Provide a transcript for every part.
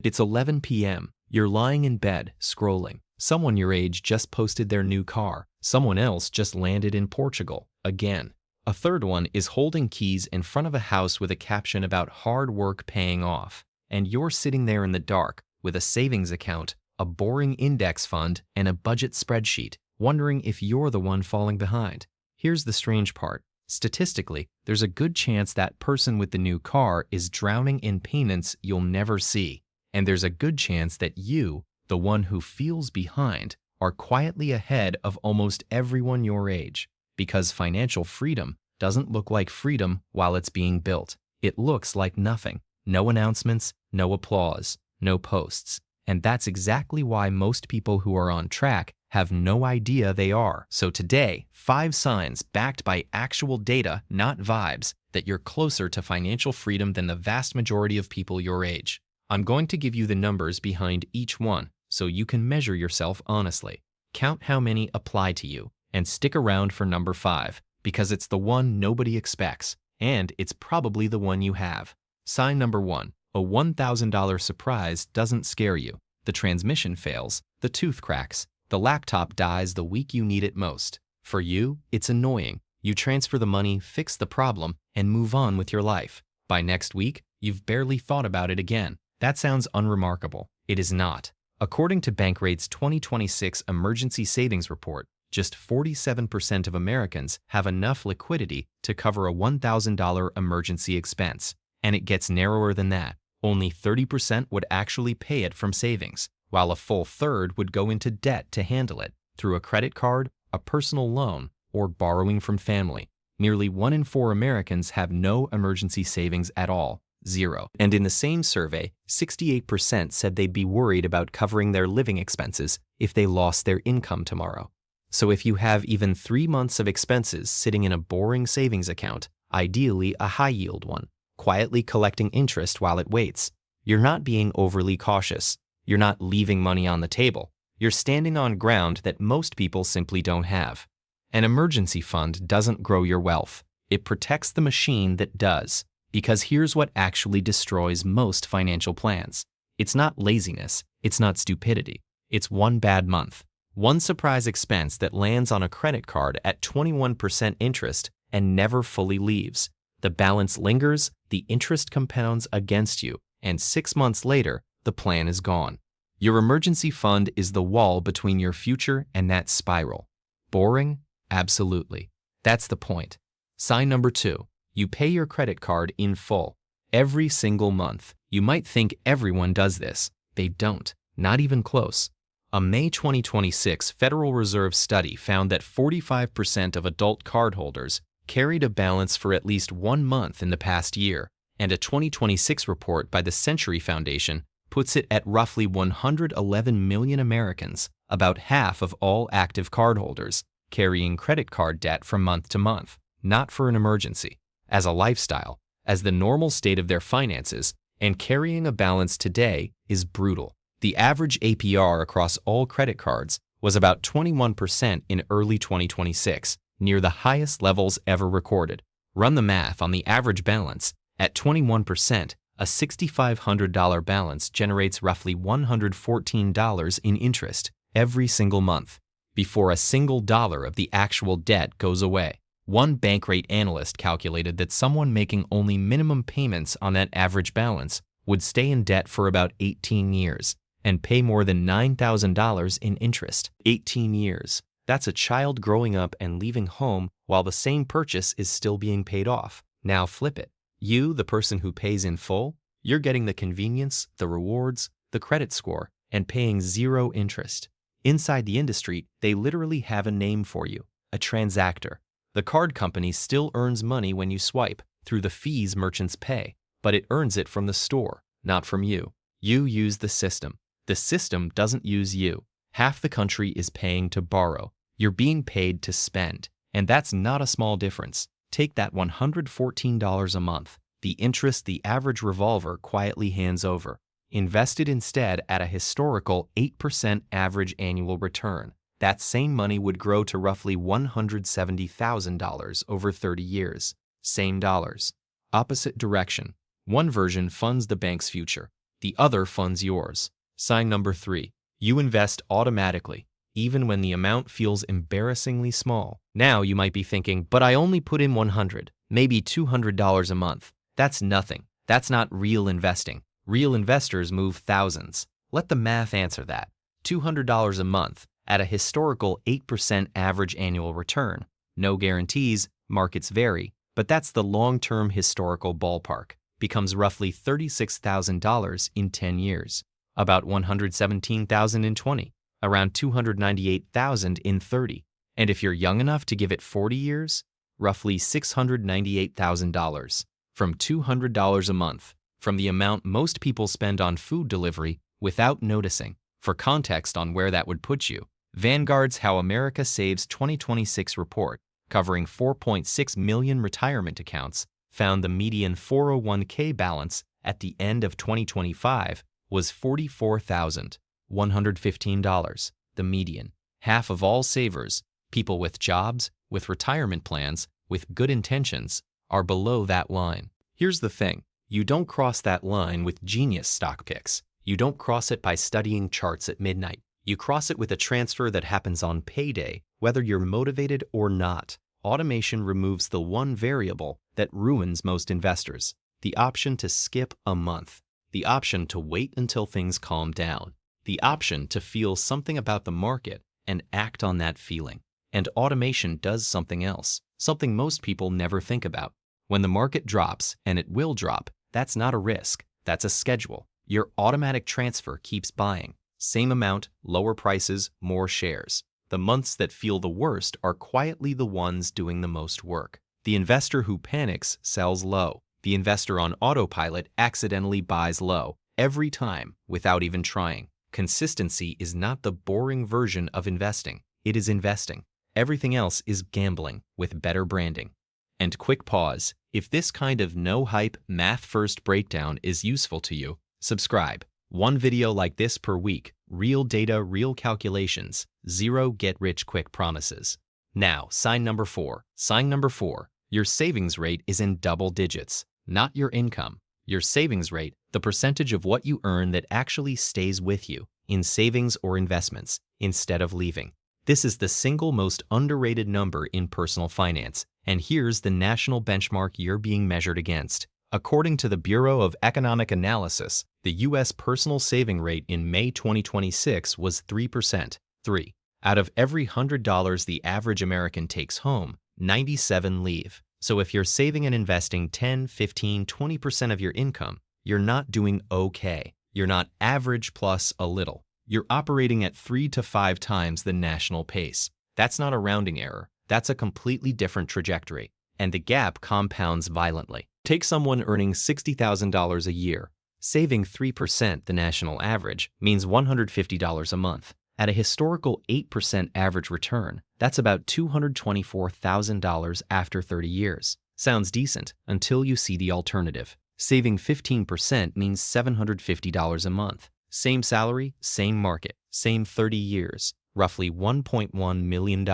It's 11 p.m. You're lying in bed, scrolling. Someone your age just posted their new car. Someone else just landed in Portugal, again. A third one is holding keys in front of a house with a caption about hard work paying off. And you're sitting there in the dark with a savings account, a boring index fund, and a budget spreadsheet, wondering if you're the one falling behind. Here's the strange part. Statistically, there's a good chance that person with the new car is drowning in payments you'll never see. And there's a good chance that you, the one who feels behind, are quietly ahead of almost everyone your age. Because financial freedom doesn't look like freedom while it's being built. It looks like nothing. No announcements, no applause, no posts. And that's exactly why most people who are on track have no idea they are. So today, 5 signs backed by actual data, not vibes, that you're closer to financial freedom than the vast majority of people your age. I'm going to give you the numbers behind each one so you can measure yourself honestly. Count how many apply to you and stick around for number 5 because it's the one nobody expects and it's probably the one you have. Sign number 1. A $1,000 surprise doesn't scare you. The transmission fails, the tooth cracks, the laptop dies the week you need it most. For you, it's annoying. You transfer the money, fix the problem, and move on with your life. By next week, you've barely thought about it again. That sounds unremarkable. It is not. According to Bankrate's 2026 Emergency Savings Report, just 47% of Americans have enough liquidity to cover a $1,000 emergency expense. And it gets narrower than that. Only 30% would actually pay it from savings, while a full third would go into debt to handle it through a credit card, a personal loan, or borrowing from family. Nearly 1 in 4 Americans have no emergency savings at all. 0. And in the same survey, 68% said they'd be worried about covering their living expenses if they lost their income tomorrow. So if you have even 3 months of expenses sitting in a boring savings account, ideally a high-yield one, quietly collecting interest while it waits, you're not being overly cautious. You're not leaving money on the table. You're standing on ground that most people simply don't have. An emergency fund doesn't grow your wealth. It protects the machine that does. Because here's what actually destroys most financial plans. It's not laziness. It's not stupidity. It's one bad month. One surprise expense that lands on a credit card at 21% interest and never fully leaves. The balance lingers, the interest compounds against you, and 6 months later, the plan is gone. Your emergency fund is the wall between your future and that spiral. Boring? Absolutely. That's the point. Sign number 2. You pay your credit card in full. Every single month. You might think everyone does this. They don't. Not even close. A May 2026 Federal Reserve study found that 45% of adult cardholders carried a balance for at least 1 month in the past year, and a 2026 report by the Century Foundation puts it at roughly 111 million Americans, about half of all active cardholders, carrying credit card debt from month to month, not for an emergency, as a lifestyle, as the normal state of their finances, and carrying a balance today is brutal. The average APR across all credit cards was about 21% in early 2026, near the highest levels ever recorded. Run the math on the average balance. At 21%, a $6,500 balance generates roughly $114 in interest every single month, before a single dollar of the actual debt goes away. One Bankrate analyst calculated that someone making only minimum payments on that average balance would stay in debt for about 18 years and pay more than $9,000 in interest. 18 years. That's a child growing up and leaving home while the same purchase is still being paid off. Now flip it. You, the person who pays in full, you're getting the convenience, the rewards, the credit score, and paying 0 interest. Inside the industry, they literally have a name for you, a transactor. The card company still earns money when you swipe through the fees merchants pay, but it earns it from the store, not from you. You use the system. The system doesn't use you. Half the country is paying to borrow. You're being paid to spend, and that's not a small difference. Take that $114 a month, the interest the average revolver quietly hands over. Invest it instead at a historical 8% average annual return. That same money would grow to roughly $170,000 over 30 years. Same dollars. Opposite direction. One version funds the bank's future. The other funds yours. Sign number 3. You invest automatically, even when the amount feels embarrassingly small. Now you might be thinking, but I only put in $100, maybe $200 a month. That's nothing. That's not real investing. Real investors move thousands. Let the math answer that. $200 a month at a historical 8% average annual return. No guarantees, markets vary, but that's the long-term historical ballpark. Becomes roughly $36,000 in 10 years, about $117,000 in 20, around $298,000 in 30. And if you're young enough to give it 40 years, roughly $698,000 from $200 a month, from the amount most people spend on food delivery without noticing. For context on where that would put you, Vanguard's How America Saves 2026 report, covering 4.6 million retirement accounts, found the median 401k balance at the end of 2025 was $44,115, the median. Half of all savers, people with jobs, with retirement plans, with good intentions, are below that line. Here's the thing. You don't cross that line with genius stock picks. You don't cross it by studying charts at midnight. You cross it with a transfer that happens on payday, whether you're motivated or not. Automation removes the one variable that ruins most investors: the option to skip a month, the option to wait until things calm down, the option to feel something about the market and act on that feeling. And automation does something else, something most people never think about. When the market drops, and it will drop, that's not a risk, that's a schedule. Your automatic transfer keeps buying. Same amount, lower prices, more shares. The months that feel the worst are quietly the ones doing the most work. The investor who panics sells low. The investor on autopilot accidentally buys low, every time, without even trying. Consistency is not the boring version of investing. It is investing. Everything else is gambling with better branding. And quick pause. If this kind of no-hype, math-first breakdown is useful to you, subscribe. One video like this per week. Real data, real calculations. Zero get-rich-quick promises. Now, sign number 4. Sign number 4. Your savings rate is in double digits, not your income. Your savings rate, the percentage of what you earn that actually stays with you in savings or investments instead of leaving. This is the single most underrated number in personal finance, and here's the national benchmark you're being measured against. According to the Bureau of Economic Analysis, the U.S. personal saving rate in May 2026 was 3%. 3. Out of every $100 the average American takes home, 97 leave. So if you're saving and investing 10, 15, 20% of your income, you're not doing okay. You're not average plus a little. You're operating at 3 to 5 times the national pace. That's not a rounding error. That's a completely different trajectory. And the gap compounds violently. Take someone earning $60,000 a year. Saving 3%, the national average, means $150 a month. At a historical 8% average return, that's about $224,000 after 30 years. Sounds decent until you see the alternative. Saving 15% means $750 a month. Same salary, same market, same 30 years, roughly $1.1 million.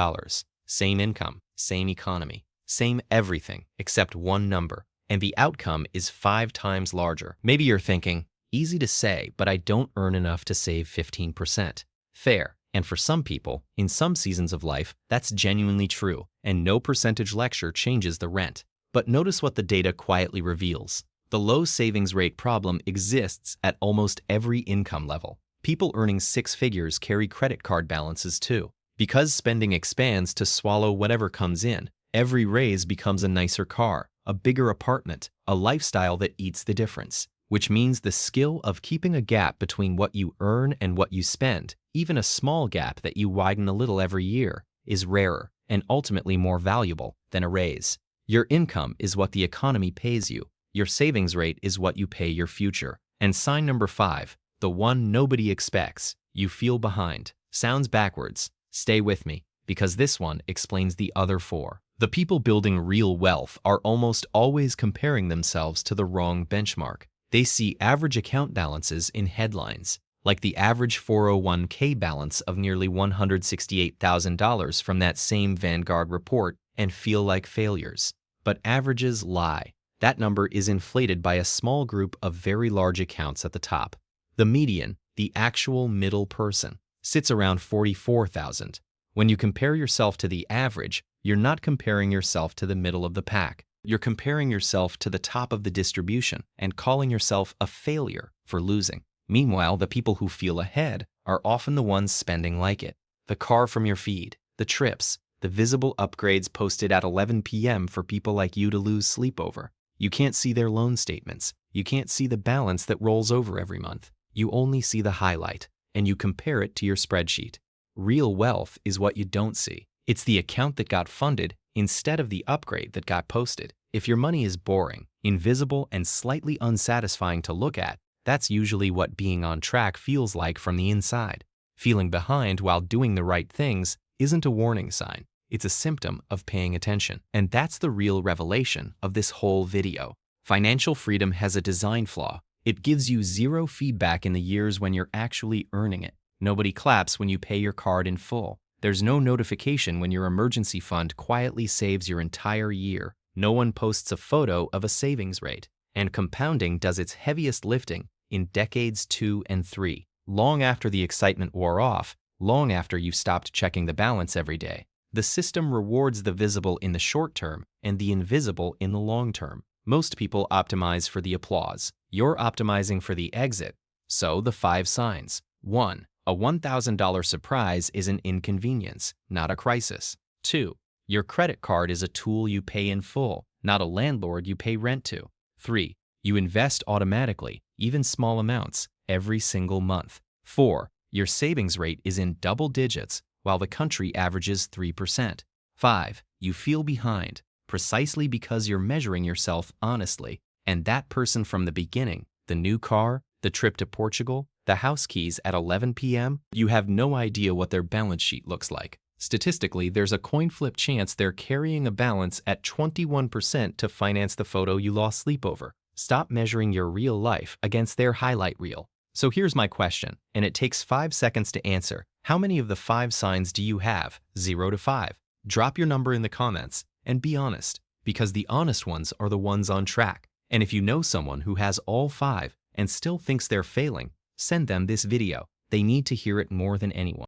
Same income, same economy, same everything except one number. And the outcome is 5 times larger. Maybe you're thinking, easy to say, but I don't earn enough to save 15%. Fair. And for some people, in some seasons of life, that's genuinely true, and no percentage lecture changes the rent. But notice what the data quietly reveals. The low savings rate problem exists at almost every income level. People earning 6 figures carry credit card balances too. Because spending expands to swallow whatever comes in, every raise becomes a nicer car, a bigger apartment, a lifestyle that eats the difference. Which means the skill of keeping a gap between what you earn and what you spend, even a small gap that you widen a little every year, is rarer and ultimately more valuable than a raise. Your income is what the economy pays you. Your savings rate is what you pay your future. And sign number 5, the one nobody expects. You feel behind. Sounds backwards. Stay with me, because this one explains the other 4. The people building real wealth are almost always comparing themselves to the wrong benchmark. They see average account balances in headlines, like the average 401k balance of nearly $168,000 from that same Vanguard report, and feel like failures. But averages lie. That number is inflated by a small group of very large accounts at the top. The median, the actual middle person, sits around 44,000. When you compare yourself to the average, you're not comparing yourself to the middle of the pack. You're comparing yourself to the top of the distribution and calling yourself a failure for losing. Meanwhile, the people who feel ahead are often the ones spending like it. The car from your feed, the trips, the visible upgrades posted at 11 p.m. for people like you to lose sleep over. You can't see their loan statements. You can't see the balance that rolls over every month. You only see the highlight, and you compare it to your spreadsheet. Real wealth is what you don't see. It's the account that got funded instead of the upgrade that got posted. If your money is boring, invisible, and slightly unsatisfying to look at, that's usually what being on track feels like from the inside. Feeling behind while doing the right things isn't a warning sign. It's a symptom of paying attention. And that's the real revelation of this whole video. Financial freedom has a design flaw. It gives you zero feedback in the years when you're actually earning it. Nobody claps when you pay your card in full. There's no notification when your emergency fund quietly saves your entire year. No one posts a photo of a savings rate. And compounding does its heaviest lifting in decades 2 and 3, long after the excitement wore off, long after you stopped checking the balance every day. The system rewards the visible in the short term and the invisible in the long term. Most people optimize for the applause. You're optimizing for the exit. So the 5 signs. 1. A $1,000 surprise is an inconvenience, not a crisis. 2. Your credit card is a tool you pay in full, not a landlord you pay rent to. 3. You invest automatically, even small amounts, every single month. 4. Your savings rate is in double digits, while the country averages 3%. 5. You feel behind, precisely because you're measuring yourself honestly. And that person from the beginning, the new car, the trip to Portugal, the house keys at 11 p.m., you have no idea what their balance sheet looks like. Statistically, there's a coin flip chance they're carrying a balance at 21% to finance the photo you lost sleep over. Stop measuring your real life against their highlight reel. So here's my question, and it takes 5 seconds to answer. How many of the 5 signs do you have? 0 to 5. Drop your number in the comments and be honest, because the honest ones are the ones on track. And if you know someone who has all 5 and still thinks they're failing, send them this video. They need to hear it more than anyone.